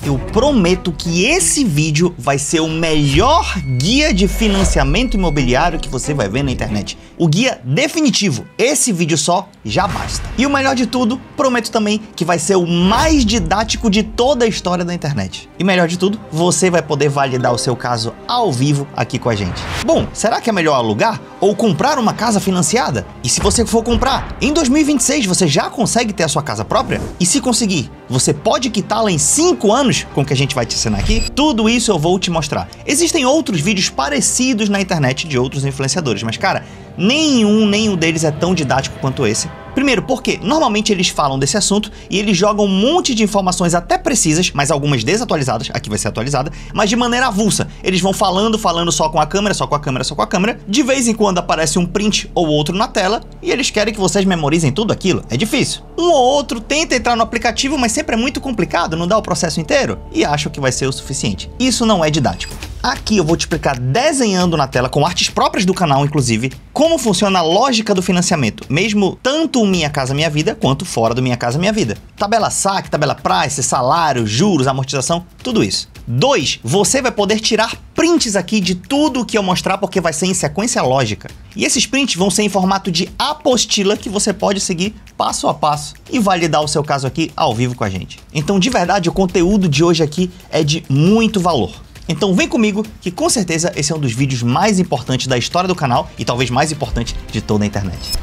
Eu prometo que esse vídeo vai ser o melhor guia de financiamento imobiliário que você vai ver na internet. O guia definitivo. Esse vídeo só já basta. E o melhor de tudo, prometo também que vai ser o mais didático de toda a história da internet. E melhor de tudo, você vai poder validar o seu caso ao vivo aqui com a gente. Bom, será que é melhor alugar ou comprar uma casa financiada? E se você for comprar, em 2026 você já consegue ter a sua casa própria? E se conseguir, você pode quitá-la em 5 anos, com o que a gente vai te ensinar aqui? Tudo isso eu vou te mostrar. Existem outros vídeos parecidos na internet de outros influenciadores, mas cara, nenhum deles é tão didático quanto esse. Primeiro, porque normalmente eles falam desse assunto e eles jogam um monte de informações até precisas, mas algumas desatualizadas, aqui vai ser atualizada, mas de maneira avulsa. Eles vão falando só com a câmera, só com a câmera, só com a câmera. De vez em quando aparece um print ou outro na tela e eles querem que vocês memorizem tudo aquilo. É difícil. Um ou outro tenta entrar no aplicativo, mas sempre é muito complicado, não dá o processo inteiro e acham que vai ser o suficiente. Isso não é didático. Aqui eu vou te explicar desenhando na tela, com artes próprias do canal inclusive, como funciona a lógica do financiamento, mesmo tanto o Minha Casa Minha Vida quanto fora do Minha Casa Minha Vida. Tabela saque, tabela price, salário, juros, amortização, tudo isso. 2. Você vai poder tirar prints aqui de tudo o que eu mostrar, porque vai ser em sequência lógica. E esses prints vão ser em formato de apostila que você pode seguir passo a passo e validar o seu caso aqui ao vivo com a gente. Então, de verdade, o conteúdo de hoje aqui é de muito valor. Então vem comigo que com certeza esse é um dos vídeos mais importantes da história do canal e talvez mais importante de toda a internet.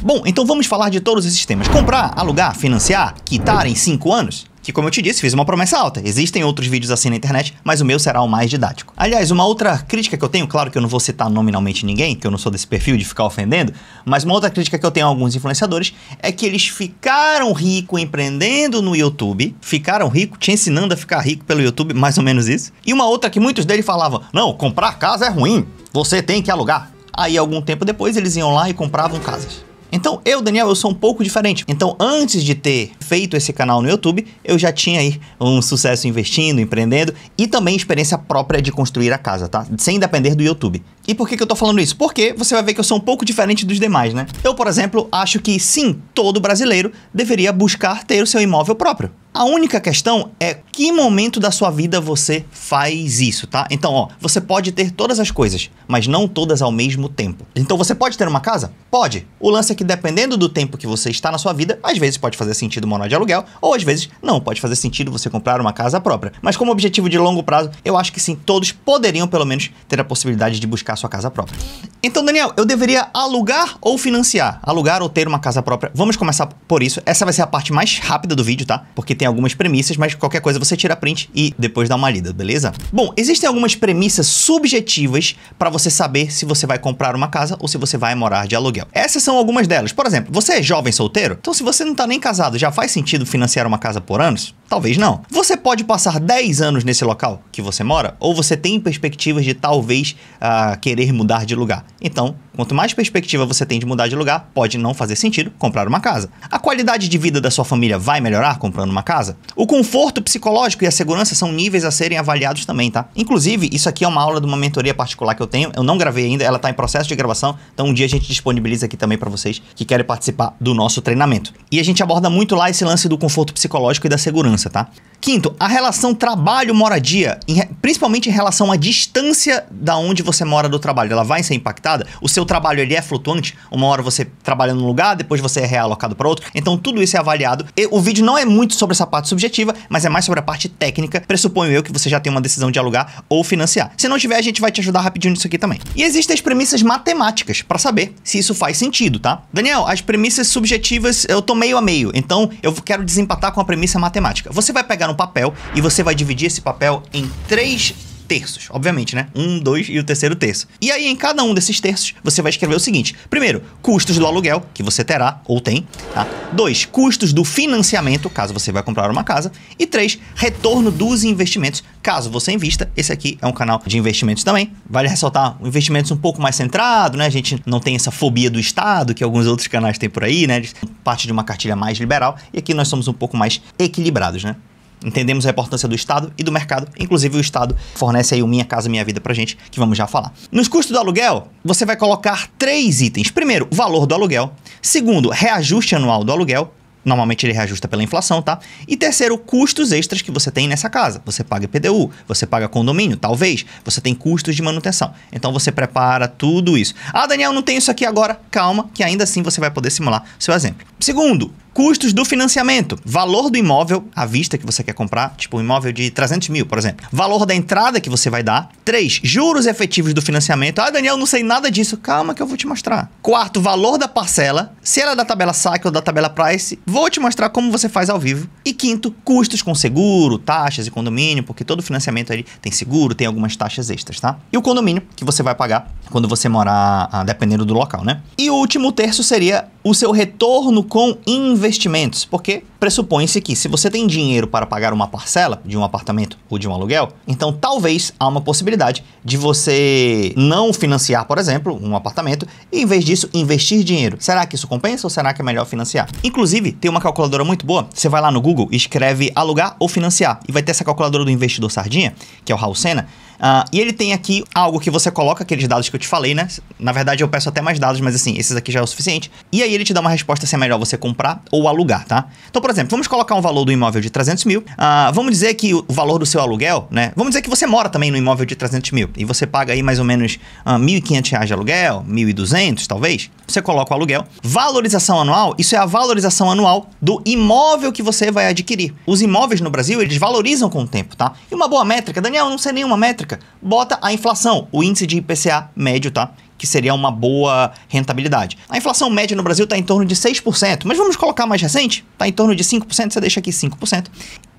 Bom, então vamos falar de todos esses temas. Comprar, alugar, financiar, quitar em 5 anos? Que, como eu te disse, fiz uma promessa alta. Existem outros vídeos assim na internet, mas o meu será o mais didático. Aliás, uma outra crítica que eu tenho, claro que eu não vou citar nominalmente ninguém, que eu não sou desse perfil de ficar ofendendo, mas uma outra crítica que eu tenho a alguns influenciadores é que eles ficaram ricos empreendendo no YouTube, ficaram ricos, te ensinando a ficar rico pelo YouTube, mais ou menos isso. E uma outra que muitos deles falavam, não, comprar casa é ruim, você tem que alugar. Aí, algum tempo depois, eles iam lá e compravam casas. Então, Daniel, eu sou um pouco diferente. Então, antes de ter feito esse canal no YouTube, eu já tinha aí um sucesso investindo, empreendendo e também experiência própria de construir a casa, tá? Sem depender do YouTube. E por que eu tô falando isso? Porque você vai ver que eu sou um pouco diferente dos demais, né? Eu, por exemplo, acho que sim, todo brasileiro deveria buscar ter o seu imóvel próprio. A única questão é que momento da sua vida você faz isso, tá? Então, ó, você pode ter todas as coisas, mas não todas ao mesmo tempo. Então, você pode ter uma casa? Pode. O lance é que dependendo do tempo que você está na sua vida, às vezes pode fazer sentido morar de aluguel, ou às vezes não, pode fazer sentido você comprar uma casa própria. Mas como objetivo de longo prazo, eu acho que sim, todos poderiam pelo menos ter a possibilidade de buscar sua casa própria. Então, Daniel, eu deveria alugar ou financiar? Alugar ou ter uma casa própria? Vamos começar por isso. Essa vai ser a parte mais rápida do vídeo, tá? Porque tem algumas premissas, mas qualquer coisa você tira print e depois dá uma lida, beleza? Bom, existem algumas premissas subjetivas para você saber se você vai comprar uma casa ou se você vai morar de aluguel. Essas são algumas delas. Por exemplo, você é jovem solteiro? Então, se você não tá nem casado, já faz sentido financiar uma casa por anos? Talvez não. Você pode passar 10 anos nesse local que você mora? Ou você tem perspectivas de talvez querer mudar de lugar? Então, quanto mais perspectiva você tem de mudar de lugar, pode não fazer sentido comprar uma casa. A qualidade de vida da sua família vai melhorar comprando uma casa? O conforto psicológico e a segurança são níveis a serem avaliados também, tá? Inclusive, isso aqui é uma aula de uma mentoria particular que eu tenho. Eu não gravei ainda, ela tá em processo de gravação, então um dia a gente disponibiliza aqui também para vocês que querem participar do nosso treinamento. E a gente aborda muito lá esse lance do conforto psicológico e da segurança, tá? Quinto, a relação trabalho-moradia, principalmente em relação à distância da onde você mora do trabalho, ela vai ser impactada? O seu trabalho, ele é flutuante? Uma hora você trabalha num lugar, depois você é realocado para outro, então tudo isso é avaliado. O vídeo não é muito sobre essa parte subjetiva, mas é mais sobre a parte técnica. Pressuponho eu que você já tem uma decisão de alugar ou financiar. Se não tiver, a gente vai te ajudar rapidinho nisso aqui também. E existem as premissas matemáticas para saber se isso faz sentido, tá? Daniel, as premissas subjetivas eu tô meio a meio, então eu quero desempatar com a premissa matemática. Você vai pegar um papel e você vai dividir esse papel em 3 terços, obviamente, né? 1, 2 e o terceiro terço. E aí, em cada um desses terços, você vai escrever o seguinte. Primeiro, custos do aluguel, que você terá ou tem, tá? 2, custos do financiamento, caso você vai comprar uma casa. E 3, retorno dos investimentos, caso você invista. Esse aqui é um canal de investimentos também. Vale ressaltar, investimentos um pouco mais centrado, né? A gente não tem essa fobia do Estado, que alguns outros canais têm por aí, né? Parte de uma cartilha mais liberal. E aqui nós somos um pouco mais equilibrados, né? Entendemos a importância do Estado e do mercado. Inclusive o Estado fornece aí o Minha Casa Minha Vida pra gente, que vamos já falar. Nos custos do aluguel, você vai colocar 3 itens. Primeiro, valor do aluguel. Segundo, reajuste anual do aluguel. Normalmente ele reajusta pela inflação, tá? E terceiro, custos extras que você tem nessa casa. Você paga IPTU, você paga condomínio, talvez. Você tem custos de manutenção. Então você prepara tudo isso. Ah, Daniel, não tem isso aqui agora. Calma, que ainda assim você vai poder simular seu exemplo. Segundo, custos do financiamento. Valor do imóvel à vista que você quer comprar, tipo um imóvel de 300 mil, por exemplo. Valor da entrada que você vai dar. 3, juros efetivos do financiamento. Ah, Daniel, não sei nada disso. Calma que eu vou te mostrar. Quarto, valor da parcela. Se ela é da tabela saque ou da tabela price, vou te mostrar como você faz ao vivo. E quinto, custos com seguro, taxas e condomínio, porque todo financiamento aí tem seguro, tem algumas taxas extras, tá? E o condomínio que você vai pagar quando você morar, dependendo do local, né? E o último terço seria o seu retorno com investimentos, porque pressupõe-se que se você tem dinheiro para pagar uma parcela de um apartamento ou de um aluguel, então talvez há uma possibilidade de você não financiar, por exemplo, um apartamento e em vez disso investir dinheiro. Será que isso compensa ou será que é melhor financiar? Inclusive, tem uma calculadora muito boa, você vai lá no Google e escreve alugar ou financiar e vai ter essa calculadora do investidor Sardinha, que é o Raul Sena. E ele tem aqui algo que você coloca, aqueles dados que eu te falei, né? Na verdade, eu peço até mais dados, mas assim, esses aqui já é o suficiente. E aí ele te dá uma resposta se é melhor você comprar ou alugar, tá? Então, por exemplo, vamos colocar um valor do imóvel de 300 mil. Vamos dizer que o valor do seu aluguel, né? Vamos dizer que você mora também no imóvel de 300 mil e você paga aí mais ou menos R$1.500 de aluguel, 1.200 talvez. Você coloca o aluguel. Valorização anual, isso é a valorização anual do imóvel que você vai adquirir. Os imóveis no Brasil, eles valorizam com o tempo, tá? E uma boa métrica, Daniel, eu não sei nenhuma métrica. Bota a inflação, o índice de IPCA médio, tá? Que seria uma boa rentabilidade. A inflação média no Brasil está em torno de 6%, mas vamos colocar mais recente? Está em torno de 5%, você deixa aqui 5%.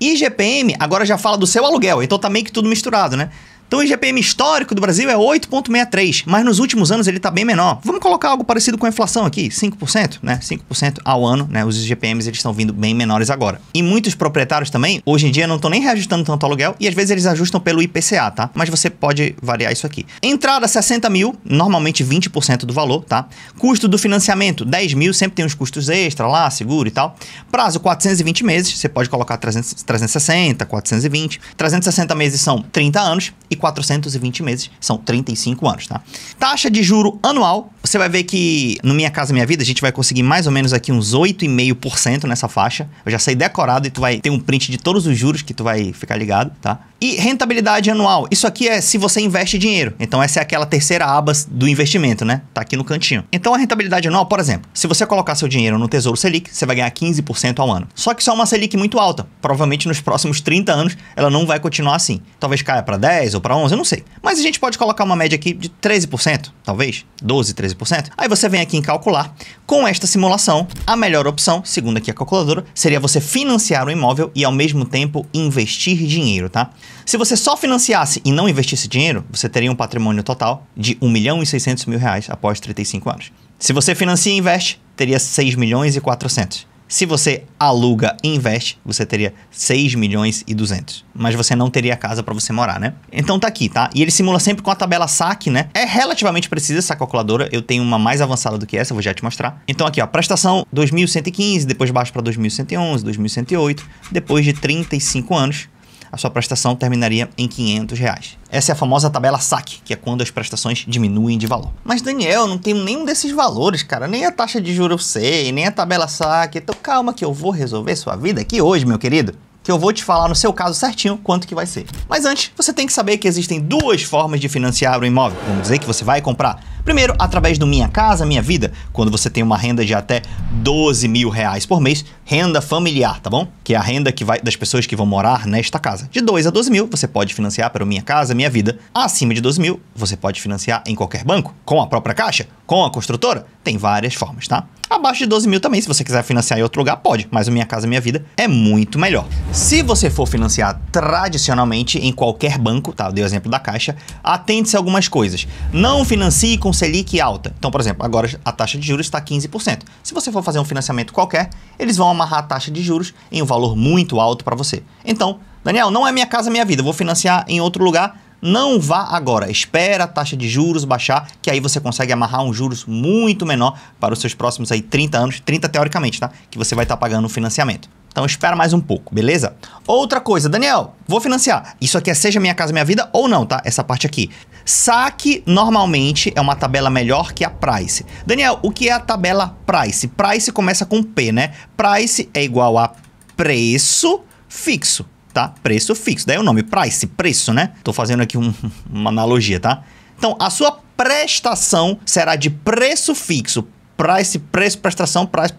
IGPM agora já fala do seu aluguel, então tá meio que tudo misturado, né? Então o IGPM histórico do Brasil é 8,63, mas nos últimos anos ele está bem menor. Vamos colocar algo parecido com a inflação aqui, 5%, né? 5% ao ano, né? Os IGPMs eles estão vindo bem menores agora. E muitos proprietários também, hoje em dia, não estão nem reajustando tanto o aluguel e às vezes eles ajustam pelo IPCA, tá? Mas você pode variar isso aqui. Entrada 60 mil, normalmente 20% do valor, tá? Custo do financiamento 10 mil, sempre tem uns custos extra lá, seguro e tal. Prazo 420 meses, você pode colocar 360, 420. 360 meses são 30 anos e 420 meses, são 35 anos, tá? Taxa de juro anual, você vai ver que no Minha Casa Minha Vida a gente vai conseguir mais ou menos aqui uns 8,5% nessa faixa. Eu já sei decorado e tu vai ter um print de todos os juros que tu vai ficar ligado, tá? E rentabilidade anual, isso aqui é se você investe dinheiro. Então essa é aquela terceira aba do investimento, né? Tá aqui no cantinho. Então a rentabilidade anual, por exemplo, se você colocar seu dinheiro no Tesouro Selic, você vai ganhar 15% ao ano. Só que isso é uma Selic muito alta. Provavelmente nos próximos 30 anos ela não vai continuar assim. Talvez caia para 10 ou para 11, eu não sei. Mas a gente pode colocar uma média aqui de 13%, talvez, 12, 13%. Aí você vem aqui em calcular. Com esta simulação, a melhor opção, segundo aqui a calculadora, seria você financiar o imóvel e ao mesmo tempo investir dinheiro, tá? Se você só financiasse e não investisse dinheiro, você teria um patrimônio total de R$1.600.000 após 35 anos. Se você financia e investe, teria 6.400.000. Se você aluga e investe, você teria 6.200.000. Mas você não teria casa para você morar, né? Então tá aqui, tá? E ele simula sempre com a tabela saque, né? É relativamente precisa essa calculadora. Eu tenho uma mais avançada do que essa, vou já te mostrar. Então aqui, ó, prestação 2.115, depois baixo para 2.111, 2.108. Depois de 35 anos, a sua prestação terminaria em R$500. Essa é a famosa tabela saque, que é quando as prestações diminuem de valor. Mas, Daniel, eu não tenho nenhum desses valores, cara. Nem a taxa de juros eu sei, nem a tabela saque. Então calma que eu vou resolver sua vida aqui hoje, meu querido. Que eu vou te falar no seu caso certinho quanto que vai ser. Mas antes, você tem que saber que existem duas formas de financiar o imóvel. Vamos dizer que você vai comprar. Primeiro, através do Minha Casa Minha Vida, quando você tem uma renda de até R$12.000 por mês, renda familiar, tá bom? Que é a renda que vai das pessoas que vão morar nesta casa. De 2 a 12 mil, você pode financiar pelo Minha Casa Minha Vida. Acima de 12 mil, você pode financiar em qualquer banco, com a própria caixa, com a construtora. Tem várias formas, tá? Abaixo de 12 mil também, se você quiser financiar em outro lugar, pode. Mas o Minha Casa Minha Vida é muito melhor. Se você for financiar tradicionalmente em qualquer banco, tá? Eu dei o exemplo da Caixa, atente-se a algumas coisas. Não financie com Selic alta. Então, por exemplo, agora a taxa de juros está 15%. Se você for fazer um financiamento qualquer, eles vão amarrar a taxa de juros em um valor muito alto para você. Então, Daniel, não é Minha Casa Minha Vida, eu vou financiar em outro lugar. Não vá agora, espera a taxa de juros baixar, que aí você consegue amarrar um juros muito menor para os seus próximos aí 30 anos, 30 teoricamente, tá? Que você vai estar pagando o financiamento. Então espera mais um pouco, beleza? Outra coisa, Daniel, vou financiar. Isso aqui é Seja Minha Casa Minha Vida ou não, tá? Essa parte aqui. Saque normalmente é uma tabela melhor que a Price. Daniel, o que é a tabela Price? Price começa com P, né? Price é igual a preço fixo, tá? Preço fixo. Daí o nome, Price, preço, né? Tô fazendo aqui uma analogia, tá? Então, a sua prestação será de preço fixo. Price, preço, prestação, price,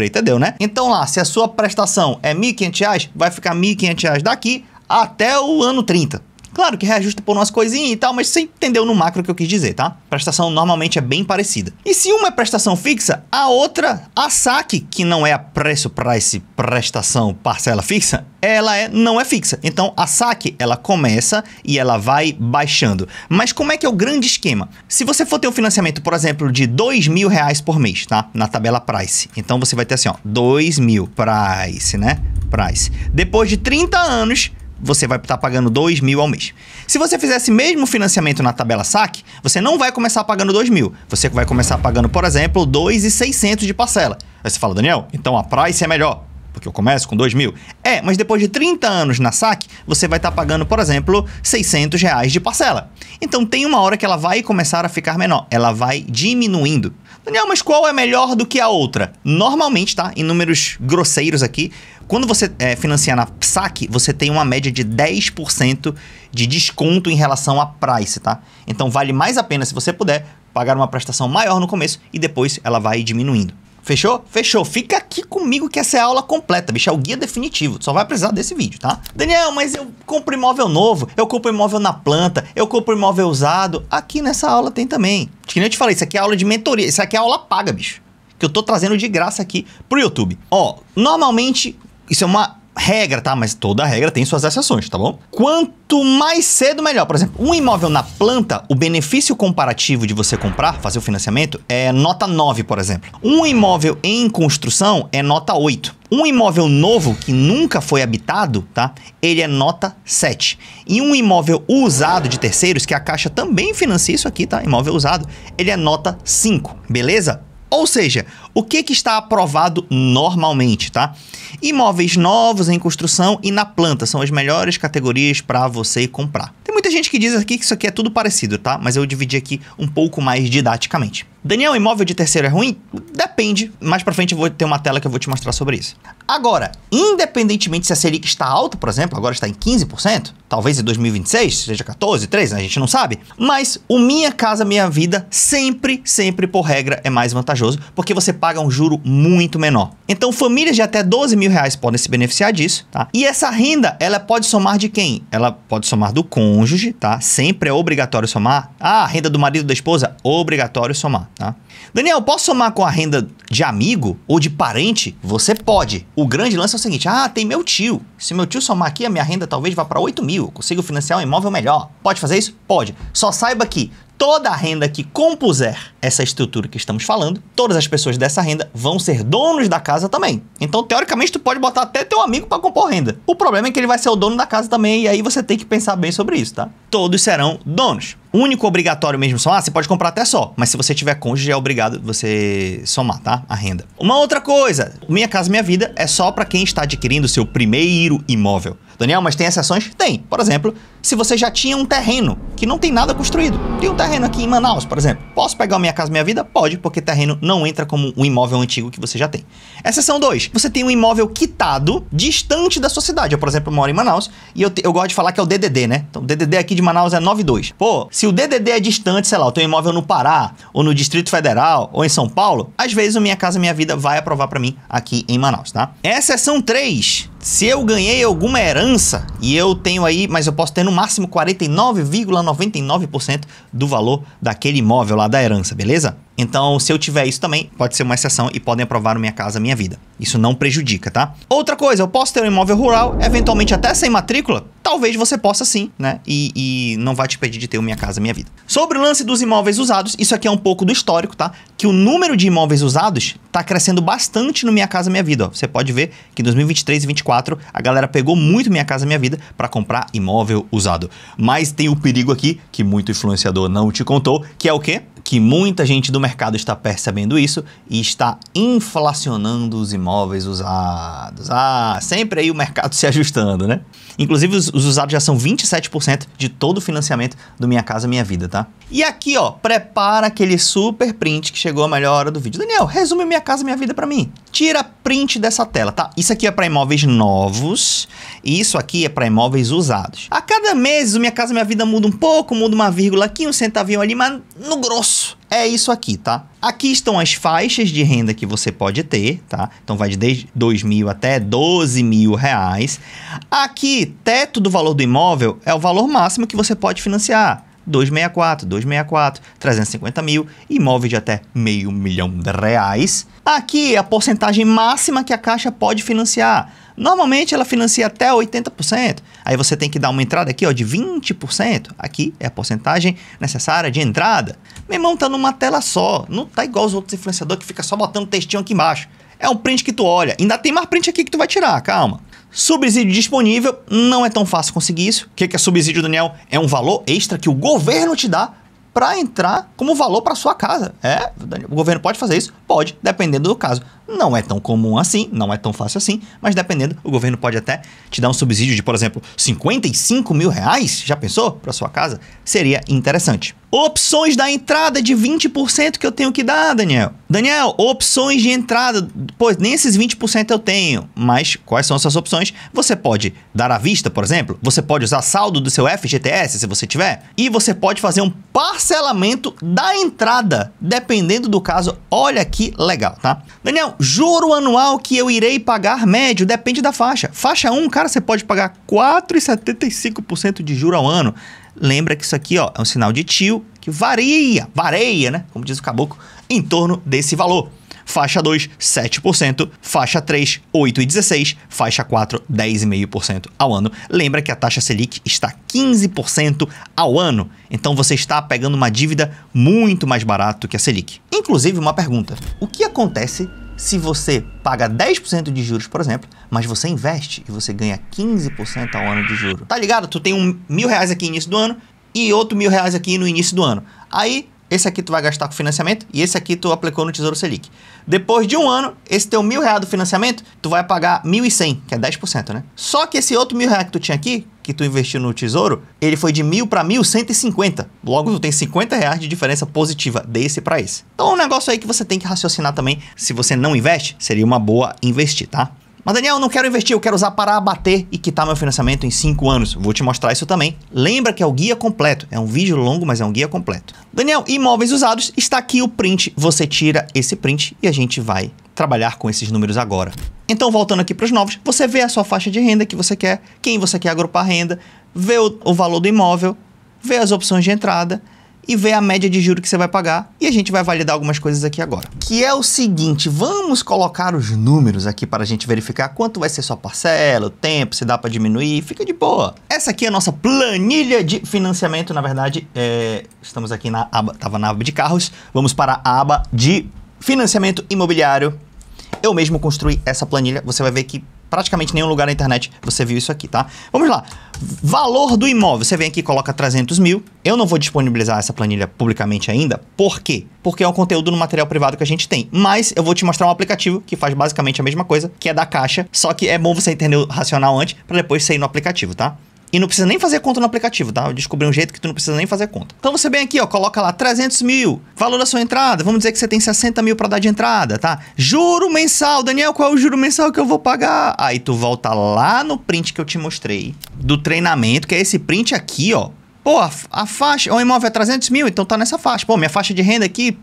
entendeu, né? Então lá, se a sua prestação é R$ 1.500, vai ficar R$ 1.500 daqui até o ano 30. Claro que reajusta por umas coisinhas e tal, mas você entendeu no macro que eu quis dizer, tá? Prestação normalmente é bem parecida. E se uma é prestação fixa, a outra, a saque, que não é a preço, price, prestação, parcela fixa, ela não é fixa. Então, a saque, ela começa e ela vai baixando. Mas como é que é o grande esquema? Se você for ter um financiamento, por exemplo, de R$2.000 por mês, tá? Na tabela Price. Então, você vai ter assim, ó, 2.000, Price, né? Price. Depois de 30 anos, você vai estar pagando 2.000 ao mês. Se você fizesse mesmo financiamento na tabela saque, você não vai começar pagando 2.000. Você vai começar pagando, por exemplo, 2.600 de parcela. Aí você fala, Daniel, então a Price é melhor, porque eu começo com 2.000. É, mas depois de 30 anos na saque, você vai estar pagando, por exemplo, R$600 de parcela. Então tem uma hora que ela vai começar a ficar menor. Ela vai diminuindo. Daniel, mas qual é melhor do que a outra? Normalmente, tá? Em números grosseiros aqui, quando você financia na saque, você tem uma média de 10% de desconto em relação à Price, tá? Então vale mais a pena, se você puder, pagar uma prestação maior no começo e depois ela vai diminuindo. Fechou? Fechou. Fica aqui comigo que essa é a aula completa, bicho. É o guia definitivo. Só vai precisar desse vídeo, tá? Daniel, mas eu compro imóvel novo, eu compro imóvel na planta, eu compro imóvel usado. Aqui nessa aula tem também. Que nem eu te falei, isso aqui é aula de mentoria. Isso aqui é aula paga, bicho. Que eu tô trazendo de graça aqui pro YouTube. Ó, normalmente, isso é uma regra, tá? Mas toda regra tem suas exceções, tá bom? Quanto mais cedo, melhor. Por exemplo, um imóvel na planta, o benefício comparativo de você comprar, fazer o financiamento, é nota 9, por exemplo. Um imóvel em construção é nota 8. Um imóvel novo que nunca foi habitado, tá? Ele é nota 7. E um imóvel usado de terceiros, que a Caixa também financia isso aqui, tá? Imóvel usado, ele é nota 5, beleza? Ou seja, o que está aprovado normalmente, tá? Imóveis novos em construção e na planta são as melhores categorias para você comprar. Tem muita gente que diz aqui que isso aqui é tudo parecido, tá? Mas eu dividi aqui um pouco mais didaticamente. Daniel, imóvel de terceiro é ruim? Depende. Mais pra frente eu vou ter uma tela que eu vou te mostrar sobre isso. Agora, independentemente se a Selic está alta, por exemplo, agora está em 15%, talvez em 2026 seja 14, 13, a gente não sabe, mas o Minha Casa Minha Vida sempre, por regra, é mais vantajoso, porque você paga um juro muito menor. Então, famílias de até R$12.000 podem se beneficiar disso, tá? E essa renda, ela pode somar de quem? Ela pode somar do cônjuge, tá? Sempre é obrigatório somar. Ah, a renda do marido da esposa, obrigatório somar, tá? Daniel, posso somar com a renda de amigo ou de parente? Você pode. O grande lance é o seguinte, tem meu tio. Se meu tio somar aqui, a minha renda talvez vá para 8.000. Eu consigo financiar um imóvel melhor. Pode fazer isso? Pode. Só saiba que toda a renda que compuser essa estrutura que estamos falando, todas as pessoas dessa renda vão ser donos da casa também. Então, teoricamente, tu pode botar até teu amigo para compor renda. O problema é que ele vai ser o dono da casa também, e aí você tem que pensar bem sobre isso, tá? Todos serão donos. O único obrigatório mesmo somar, você pode comprar até só, mas se você tiver cônjuge, é obrigado você somar, tá? A renda. Uma outra coisa, Minha Casa Minha Vida é só para quem está adquirindo seu primeiro imóvel. Daniel, mas tem exceções? Tem. Por exemplo, se você já tinha um terreno que não tem nada construído. Tem um terreno aqui em Manaus, por exemplo. Posso pegar o Minha Casa Minha Vida? Pode, porque terreno não entra como um imóvel antigo que você já tem. Exceção 2. Você tem um imóvel quitado distante da sua cidade. Eu, por exemplo, moro em Manaus e eu gosto de falar que é o DDD, né? Então, o DDD aqui de Manaus é 92. Pô, se o DDD é distante, sei lá, eu tenho um imóvel no Pará, ou no Distrito Federal, ou em São Paulo, às vezes o Minha Casa Minha Vida vai aprovar pra mim aqui em Manaus, tá? Exceção 3. Se eu ganhei alguma herança e eu tenho aí, mas eu posso ter no máximo 49,99% do valor daquele imóvel lá da herança, beleza? Então, se eu tiver isso também, pode ser uma exceção e podem aprovar o Minha Casa Minha Vida. Isso não prejudica, tá? Outra coisa, eu posso ter um imóvel rural, eventualmente até sem matrícula? Talvez você possa sim, né? E não vai te pedir de ter o Minha Casa Minha Vida. Sobre o lance dos imóveis usados, isso aqui é um pouco do histórico, tá? Que o número de imóveis usados tá crescendo bastante no Minha Casa Minha Vida, ó. Você pode ver que em 2023 e 2024 a galera pegou muito Minha Casa Minha Vida para comprar imóvel usado. Mas tem o perigo aqui, que muito influenciador não te contou, que é o quê? que muita gente do mercado está percebendo isso e está inflacionando os imóveis usados. Sempre aí o mercado se ajustando, né? Inclusive, os usados já são 27% de todo o financiamento do Minha Casa Minha Vida, tá? E aqui, ó, prepara aquele super print que chegou a melhor hora do vídeo. Daniel, resume Minha Casa Minha Vida pra mim. Tira print dessa tela, tá? Isso aqui é para imóveis novos e isso aqui é para imóveis usados. A cada mês, o Minha Casa Minha Vida muda um pouco, muda uma vírgula aqui, um centavinho ali, mas no grosso é isso aqui, tá? Aqui estão as faixas de renda que você pode ter, tá? Então vai de 2.000 até 12.000 reais. Aqui, teto do valor do imóvel é o valor máximo que você pode financiar. 264, 350 mil, imóvel de até R$500 mil. Aqui é a porcentagem máxima que a Caixa pode financiar. Normalmente ela financia até 80%. Aí você tem que dar uma entrada aqui, ó, de 20%. Aqui é a porcentagem necessária de entrada. Meu irmão, tá numa tela só. Não tá igual os outros influenciadores que fica só botando textinho aqui embaixo. É um print que tu olha. Ainda tem mais print aqui que tu vai tirar, calma. Subsídio disponível, não é tão fácil conseguir isso. O que é subsídio, Daniel? É um valor extra que o governo te dá para entrar como valor para sua casa. O governo pode fazer isso? Pode, dependendo do caso. Não é tão comum assim, não é tão fácil assim, mas dependendo, o governo pode até te dar um subsídio de, por exemplo, R$55 mil. Já pensou? Para sua casa? Seria interessante. Opções da entrada de 20% que eu tenho que dar, Daniel. Daniel, opções de entrada. Pois, nem esses 20% eu tenho. Mas quais são essas opções? Você pode dar à vista, por exemplo. Você pode usar saldo do seu FGTS, se você tiver. E você pode fazer um parcelamento da entrada, dependendo do caso. Olha que legal, tá? Daniel, juro anual que eu irei pagar médio, depende da faixa. Faixa 1, cara, você pode pagar 4,75% de juro ao ano. Lembra que isso aqui, ó, é um sinal de tio que varia, né? Como diz o caboclo, em torno desse valor. Faixa 2, 7%. Faixa 3, 8,16%. Faixa 4, 10,5% ao ano. Lembra que a taxa Selic está 15% ao ano. Então você está pegando uma dívida muito mais barata que a Selic. Inclusive, uma pergunta. O que acontece se você paga 10% de juros, por exemplo, mas você investe e você ganha 15% ao ano de juros? Tá ligado? Tu tem R$1.000 aqui no início do ano e outro R$1.000 aqui no início do ano. Aí, esse aqui tu vai gastar com financiamento e esse aqui tu aplicou no Tesouro Selic. Depois de um ano, esse teu R$1.000 do financiamento, tu vai pagar 1.100, que é 10%, né? Só que esse outro R$1.000 que tu tinha aqui, que tu investiu no Tesouro, ele foi de 1.000 para 1.150. Logo, tu tem R$50 de diferença positiva desse para esse. Então, é um negócio aí que você tem que raciocinar também. Se você não investe, seria uma boa investir, tá? Mas, Daniel, eu não quero investir, eu quero usar para abater e quitar meu financiamento em 5 anos. Vou te mostrar isso também. Lembra que é o guia completo. É um vídeo longo, mas é um guia completo. Daniel, imóveis usados, está aqui o print. Você tira esse print e a gente vai trabalhar com esses números agora. Então, voltando aqui para os novos, você vê a sua faixa de renda que você quer, quem você quer agrupar renda, vê o valor do imóvel, vê as opções de entrada e ver a média de juros que você vai pagar. E a gente vai validar algumas coisas aqui agora. Que é o seguinte, vamos colocar os números aqui para a gente verificar quanto vai ser sua parcela, o tempo, se dá para diminuir, fica de boa. Essa aqui é a nossa planilha de financiamento, na verdade, estamos aqui na aba, estava na aba de carros, vamos para a aba de financiamento imobiliário. Eu mesmo construí essa planilha, você vai ver que praticamente nenhum lugar na internet você viu isso aqui, tá? Vamos lá. Valor do imóvel. Você vem aqui e coloca 300 mil. Eu não vou disponibilizar essa planilha publicamente ainda. Por quê? Porque é um conteúdo no material privado que a gente tem. Mas eu vou te mostrar um aplicativo que faz basicamente a mesma coisa, que é da Caixa. Só que é bom você entender o racional antes, para depois você ir no aplicativo, tá? E não precisa nem fazer conta no aplicativo, tá? Eu descobri um jeito que tu não precisa nem fazer conta. Então você vem aqui, ó, coloca lá 300 mil, valor da sua entrada, vamos dizer que você tem 60 mil para dar de entrada, tá? Juro mensal, Daniel, qual é o juro mensal que eu vou pagar? Aí tu volta lá no print que eu te mostrei, do treinamento, que é esse print aqui, ó. Pô, a faixa, o imóvel é 300 mil, então tá nessa faixa. Pô, minha faixa de renda aqui,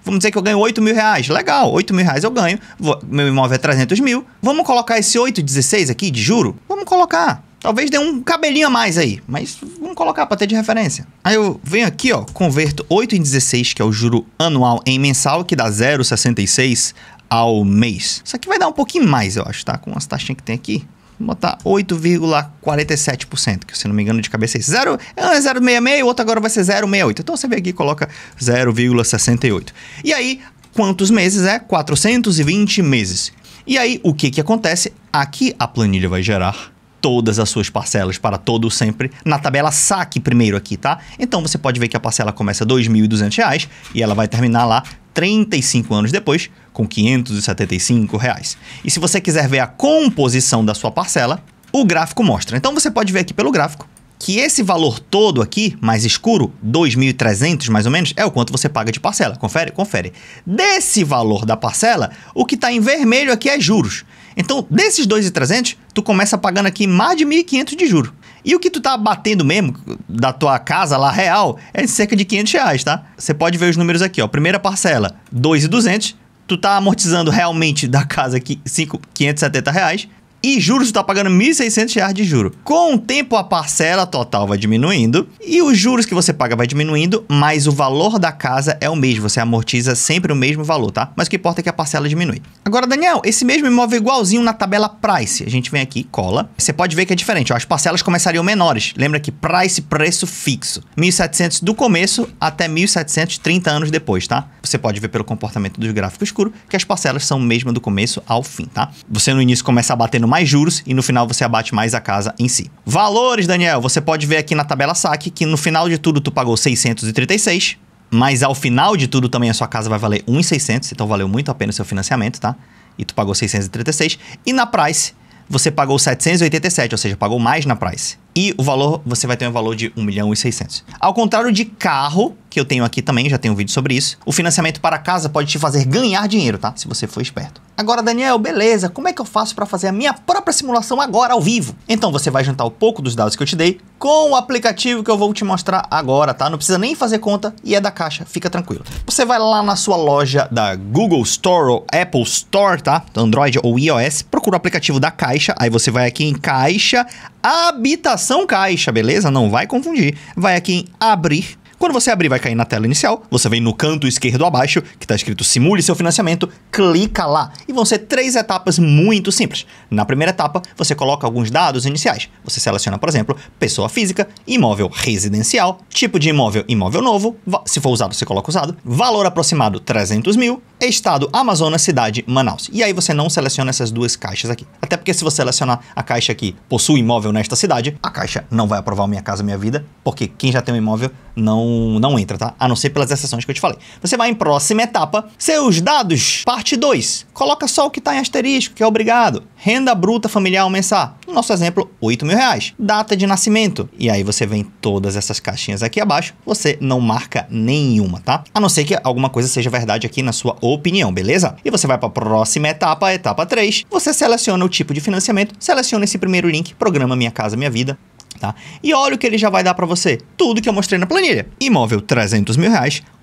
vamos dizer que eu ganho 8 mil reais. Legal, 8 mil reais eu ganho, meu imóvel é 300 mil. Vamos colocar esse 8,16 aqui de juro? Vamos colocar. Talvez dê um cabelinho a mais aí, mas vamos colocar para ter de referência. Aí eu venho aqui, ó, converto 8 em 16, que é o juro anual, em mensal, que dá 0,66 ao mês. Isso aqui vai dar um pouquinho mais, eu acho, tá? Com as taxinhas que tem aqui. Vou botar 8,47%, que se não me engano de cabeça é isso. 0,66, o outro agora vai ser 0,68. Então você vem aqui e coloca 0,68. E aí, quantos meses é? 420 meses. E aí, o que que acontece? Aqui a planilha vai gerar todas as suas parcelas para todo o sempre na tabela saque primeiro aqui, tá? Então você pode ver que a parcela começa R$ 2.200 e ela vai terminar lá 35 anos depois com R$ 575. E se você quiser ver a composição da sua parcela, o gráfico mostra. Então você pode ver aqui pelo gráfico que esse valor todo aqui, mais escuro, 2.300 mais ou menos, é o quanto você paga de parcela. Confere? Confere. Desse valor da parcela, o que está em vermelho aqui é juros. Então, desses 2.300, tu começa pagando aqui mais de 1.500 de juro. E o que tu tá batendo mesmo da tua casa lá real é cerca de R$ 500, tá? Você pode ver os números aqui, ó. Primeira parcela, 2.200. Tu tá amortizando realmente da casa aqui R$ 570. E juros, tu tá pagando R$ 1.600 de juro. Com o tempo, a parcela total vai diminuindo e os juros que você paga vai diminuindo, mas o valor da casa é o mesmo. Você amortiza sempre o mesmo valor, tá? Mas o que importa é que a parcela diminui. Agora, Daniel, esse mesmo imóvel é igualzinho na tabela Price. A gente vem aqui, cola. Você pode ver que é diferente, ó. As parcelas começariam menores. Lembra que Price, preço fixo. 1.700 do começo até 1.700, 30 anos depois, tá? Você pode ver pelo comportamento dos gráficos escuros que as parcelas são mesmo do começo ao fim, tá? Você no início começa abatendo mais juros e no final você abate mais a casa em si. Valores, Daniel, você pode ver aqui na tabela saque que no final de tudo tu pagou 636, mas ao final de tudo também a sua casa vai valer 1.600, então valeu muito a pena o seu financiamento, tá? E tu pagou 636. E na Price você pagou 787, ou seja, pagou mais na Price. E o valor, você vai ter um valor de 1.600.000. Ao contrário de carro, que eu tenho aqui também, já tenho um vídeo sobre isso, o financiamento para casa pode te fazer ganhar dinheiro, tá? Se você for esperto. Agora, Daniel, beleza, como é que eu faço para fazer a minha própria simulação agora ao vivo? Então você vai juntar um pouco dos dados que eu te dei com o aplicativo que eu vou te mostrar agora, tá? Não precisa nem fazer conta e é da Caixa, fica tranquilo. Você vai lá na sua loja da Google Store ou Apple Store, tá? Android ou iOS, procura o aplicativo da Caixa, aí você vai aqui em Caixa, Habitação Caixa, beleza? Não vai confundir. Vai aqui em Abrir. Quando você abrir, vai cair na tela inicial. Você vem no canto esquerdo abaixo, que está escrito Simule seu financiamento. Clica lá. E vão ser 3 etapas muito simples. Na primeira etapa, você coloca alguns dados iniciais. Você seleciona, por exemplo, pessoa física, imóvel residencial, tipo de imóvel, imóvel novo. Se for usado, você coloca usado. Valor aproximado, 300 mil. Estado, Amazonas, cidade, Manaus. E aí você não seleciona essas 2 caixas aqui. Até porque se você selecionar a caixa aqui, possui imóvel nesta cidade, a Caixa não vai aprovar o Minha Casa Minha Vida, porque quem já tem um imóvel não entra, tá? A não ser pelas exceções que eu te falei. Você vai em próxima etapa, seus dados, parte 2. Coloca só o que tá em asterisco, que é obrigado. Renda bruta familiar mensal. No nosso exemplo, R$ 8.000. Data de nascimento. E aí você vem todas essas caixinhas aqui abaixo, você não marca nenhuma, tá? A não ser que alguma coisa seja verdade aqui na sua opinião, beleza? E você vai para a próxima etapa, etapa 3. Você seleciona o tipo de financiamento, seleciona esse primeiro link, programa Minha Casa Minha Vida. Tá? E olha o que ele já vai dar para você. Tudo que eu mostrei na planilha. Imóvel, R$300 mil,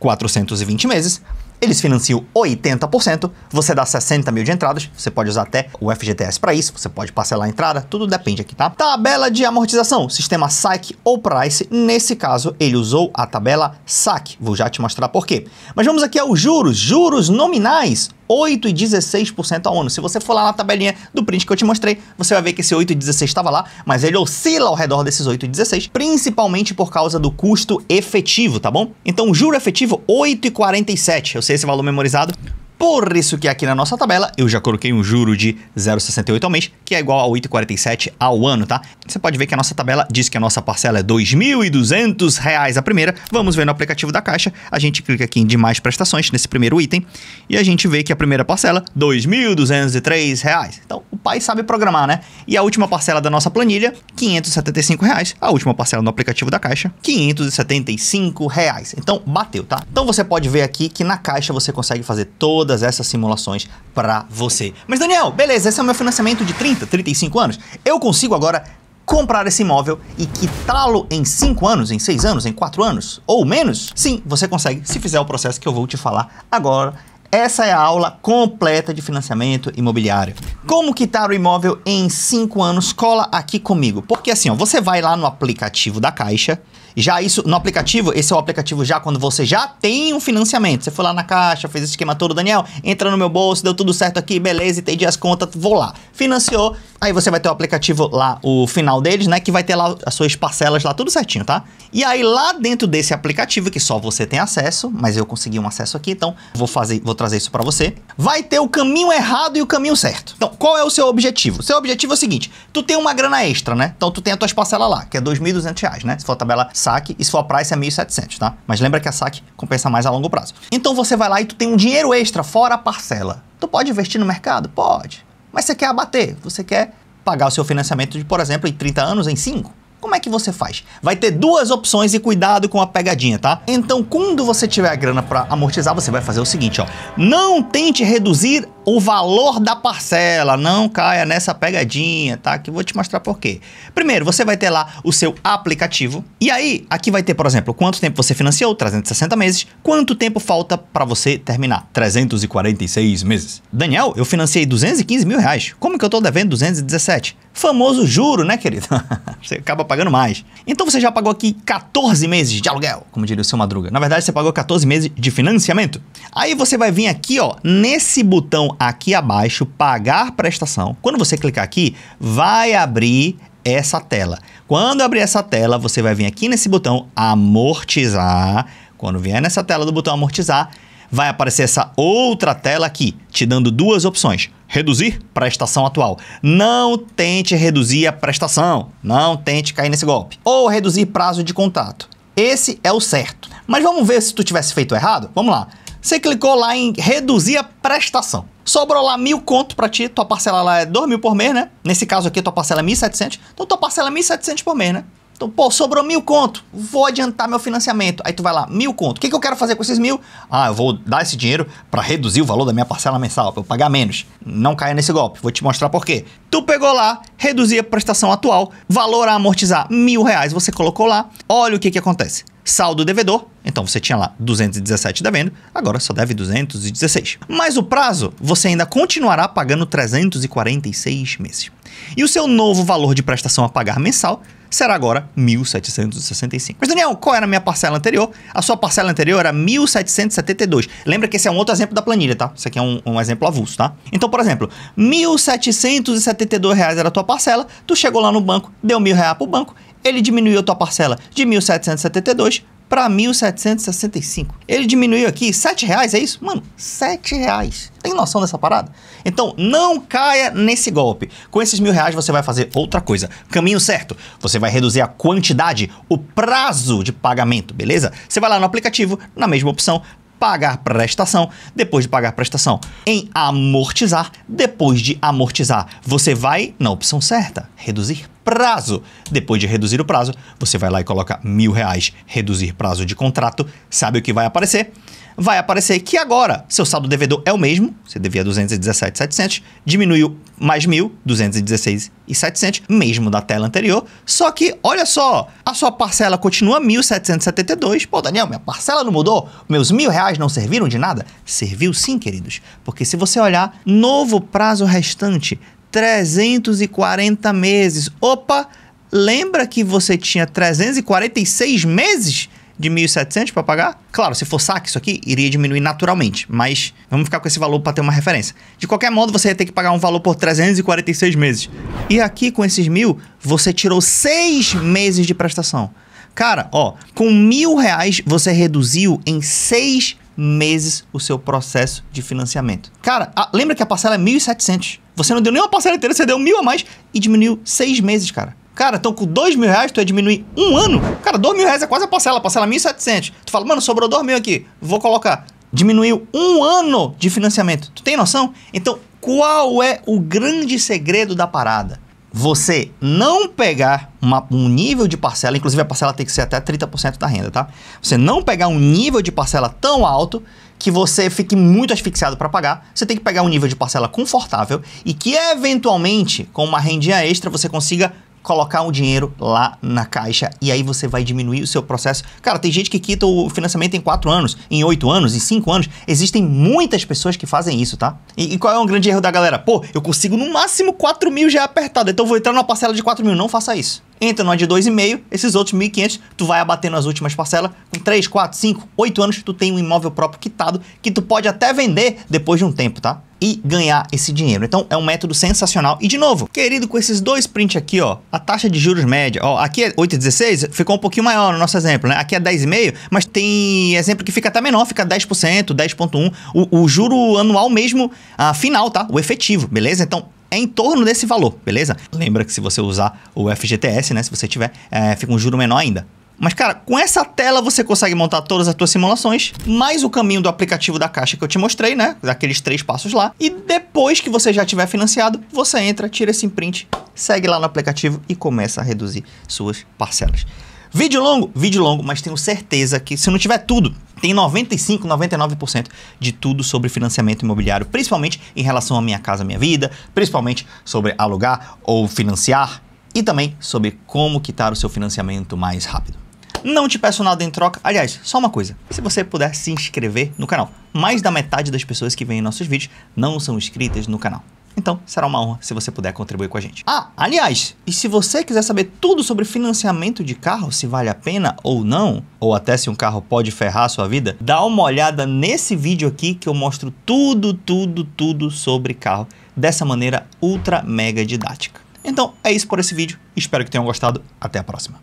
420 meses. Eles financiam 80%, você dá 60 mil de entradas, você pode usar até o FGTS para isso, você pode parcelar a entrada, tudo depende aqui, tá? Tabela de amortização, sistema SAC ou Price, nesse caso ele usou a tabela SAC, vou já te mostrar por quê. Mas vamos aqui aos juros, juros nominais, 8,16% ao ano. Se você for lá na tabelinha do print que eu te mostrei, você vai ver que esse 8,16 estava lá, mas ele oscila ao redor desses 8,16, principalmente por causa do custo efetivo, tá bom? Então, o juro efetivo, 8,47. Eu sei esse valor memorizado. Por isso que aqui na nossa tabela eu já coloquei um juro de 0,68 ao mês, que é igual a 8,47 ao ano, tá? Você pode ver que a nossa tabela diz que a nossa parcela é R$ 2.200 a primeira. Vamos ver no aplicativo da Caixa. A gente clica aqui em demais prestações, nesse primeiro item, e a gente vê que a primeira parcela, R$ 2.203. Então, o pai sabe programar, né? E a última parcela da nossa planilha, R$ 575. A última parcela no aplicativo da Caixa, R$ 575. Então, bateu, tá? Então, você pode ver aqui que na Caixa você consegue fazer todas essas simulações para você. Mas Daniel, beleza, esse é o meu financiamento de 30, 35 anos. Eu consigo agora comprar esse imóvel e quitá-lo em 5 anos, em 6 anos, em 4 anos ou menos? Sim, você consegue, se fizer o processo que eu vou te falar agora. Essa é a aula completa de financiamento imobiliário. Como quitar o imóvel em 5 anos? Cola aqui comigo. Porque assim, ó, você vai lá no aplicativo da Caixa. Já isso, no aplicativo, esse é o aplicativo já quando você já tem um financiamento. Você foi lá na Caixa, fez esse esquema todo, Daniel, entra no meu bolso, deu tudo certo aqui, beleza, entendi as contas, vou lá. Financiou, Aí você vai ter o aplicativo lá, o final deles, né? Que vai ter lá as suas parcelas lá, tudo certinho, tá? E aí lá dentro desse aplicativo, que só você tem acesso, mas eu consegui um acesso aqui, então vou trazer isso pra você. Vai ter o caminho errado e o caminho certo. Então, qual é o seu objetivo? O seu objetivo é o seguinte, tu tem uma grana extra, né? Então tu tem as tuas parcelas lá, que é R$2.200, né? Se for a tabela saque, e se for a price é 1.700, tá? Mas lembra que a saque compensa mais a longo prazo. Então você vai lá e tu tem um dinheiro extra fora a parcela. Tu pode investir no mercado? Pode. Mas você quer abater, você quer pagar o seu financiamento de, por exemplo, em 30 anos, em 5. Como é que você faz? Vai ter duas opções e cuidado com a pegadinha, tá? Então, quando você tiver a grana para amortizar, você vai fazer o seguinte, ó. Não tente reduzir o valor da parcela, não caia nessa pegadinha, tá? Que eu vou te mostrar por quê. Primeiro, você vai ter lá o seu aplicativo. E aí, aqui vai ter, por exemplo, quanto tempo você financiou, 360 meses. Quanto tempo falta para você terminar? 346 meses. Daniel, eu financiei 215 mil reais. Como que eu tô devendo 217? Famoso juro, né, querido? Você acaba pagando mais. Então você já pagou aqui 14 meses de aluguel, como diria o seu Madruga. Na verdade, você pagou 14 meses de financiamento. Aí você vai vir aqui, ó, nesse botão aqui abaixo, pagar prestação. Quando você clicar aqui, vai abrir essa tela. Quando abrir essa tela, você vai vir aqui nesse botão amortizar. Quando vier nessa tela do botão amortizar, vai aparecer essa outra tela aqui, te dando duas opções. Reduzir prestação atual. Não tente reduzir a prestação. Não tente cair nesse golpe. Ou reduzir prazo de contrato. Esse é o certo. Mas vamos ver se tu tivesse feito errado? Vamos lá. Você clicou lá em reduzir a prestação. Sobrou lá 1.000 conto pra ti. Tua parcela lá é 2.000 por mês, né? Nesse caso aqui, tua parcela é 1.700. Então, tua parcela é 1.700 por mês, né? Então, pô, sobrou 1.000 conto, vou adiantar meu financiamento. Aí tu vai lá, 1.000 conto. O que eu quero fazer com esses 1.000? Ah, eu vou dar esse dinheiro para reduzir o valor da minha parcela mensal, para eu pagar menos. Não caia nesse golpe, vou te mostrar por quê. Tu pegou lá, reduzir a prestação atual, valor a amortizar R$1.000, você colocou lá. Olha o que acontece. Saldo devedor, então você tinha lá 217 devendo, agora só deve 216. Mas o prazo, você ainda continuará pagando 346 meses. E o seu novo valor de prestação a pagar mensal será agora 1.765. Mas Daniel, qual era a minha parcela anterior? A sua parcela anterior era 1.772. Lembra que esse é um outro exemplo da planilha, tá? Isso aqui é um exemplo avulso, tá? Então, por exemplo, R$1.772 era a tua parcela, tu chegou lá no banco, deu R$1.000 pro banco, ele diminuiu a tua parcela de 1.772 para 1.765. Ele diminuiu aqui R$7, é isso? Mano, R$7. Tem noção dessa parada? Então, não caia nesse golpe. Com esses R$1.000, você vai fazer outra coisa. Caminho certo. Você vai reduzir a quantidade, o prazo de pagamento, beleza? Você vai lá no aplicativo, na mesma opção, pagar prestação, depois de pagar prestação, em amortizar, depois de amortizar, você vai na opção certa, reduzir prazo. Depois de reduzir o prazo, você vai lá e coloca R$1.000, reduzir prazo de contrato. Sabe o que vai aparecer? Vai aparecer que agora seu saldo devedor é o mesmo, você devia 217.700, diminuiu mais 1.000, 216.700, mesmo da tela anterior, só que, olha só, a sua parcela continua 1.772, pô Daniel, minha parcela não mudou, meus R$1.000 não serviram de nada? Serviu sim, queridos, porque se você olhar, novo prazo restante, 340 meses, opa, lembra que você tinha 346 meses de 1.700 para pagar? Claro, se for saque isso aqui, iria diminuir naturalmente, mas vamos ficar com esse valor para ter uma referência. De qualquer modo, você ia ter que pagar um valor por 346 meses. E aqui, com esses 1.000, você tirou 6 meses de prestação. Cara, ó, com R$1.000, você reduziu em 6 meses o seu processo de financiamento. Cara, lembra que a parcela é 1.700. Você não deu nenhuma parcela inteira, você deu 1.000 a mais e diminuiu 6 meses, cara. Cara, então com R$2.000 tu ia diminuir um ano? Cara, R$2.000 é quase a parcela 1.700. Tu fala, mano, sobrou R$2.000 aqui, vou colocar. Diminuiu um ano de financiamento. Tu tem noção? Então, qual é o grande segredo da parada? Você não pegar um nível de parcela, inclusive a parcela tem que ser até 30% da renda, tá? Você não pegar um nível de parcela tão alto que você fique muito asfixiado para pagar. Você tem que pegar um nível de parcela confortável e que eventualmente, com uma rendinha extra, você consiga colocar o dinheiro lá na caixa e aí você vai diminuir o seu processo. Cara, tem gente que quita o financiamento em 4 anos, em 8 anos, em 5 anos. Existem muitas pessoas que fazem isso, tá? E qual é um grande erro da galera? Pô, eu consigo no máximo 4.000 já apertado, então eu vou entrar numa parcela de 4.000. Não faça isso. Entra numa de 2,5, esses outros 1.500, tu vai abatendo as últimas parcelas. Com 3, 4, 5, 8 anos, tu tem um imóvel próprio quitado que tu pode até vender depois de um tempo, tá? e ganhar esse dinheiro. Então é um método sensacional. E de novo, querido, com esses dois prints aqui, ó, a taxa de juros média, ó, aqui é 8,16, ficou um pouquinho maior no nosso exemplo, né? Aqui é 10,5, mas tem exemplo que fica até menor, fica 10%, 10,1%. O juro anual mesmo, final, tá? O efetivo, beleza? Então é em torno desse valor, beleza? Lembra que se você usar o FGTS, né, se você tiver, fica um juro menor ainda. Mas, cara, com essa tela você consegue montar todas as tuas simulações, mais o caminho do aplicativo da Caixa que eu te mostrei, né? Daqueles 3 passos lá. E depois que você já tiver financiado, você entra, tira esse print, segue lá no aplicativo e começa a reduzir suas parcelas. Vídeo longo, mas tenho certeza que se não tiver tudo, tem 95, 99% de tudo sobre financiamento imobiliário, principalmente em relação a Minha Casa Minha Vida, principalmente sobre alugar ou financiar e também sobre como quitar o seu financiamento mais rápido. Não te peço nada em troca. Aliás, só uma coisa. Se você puder se inscrever no canal. Mais da metade das pessoas que veem nossos vídeos não são inscritas no canal. Então, será uma honra se você puder contribuir com a gente. Aliás, e se você quiser saber tudo sobre financiamento de carro, se vale a pena ou não, ou até se um carro pode ferrar a sua vida, dá uma olhada nesse vídeo aqui que eu mostro tudo sobre carro, dessa maneira ultra mega didática. Então, é isso por esse vídeo. Espero que tenham gostado. Até a próxima.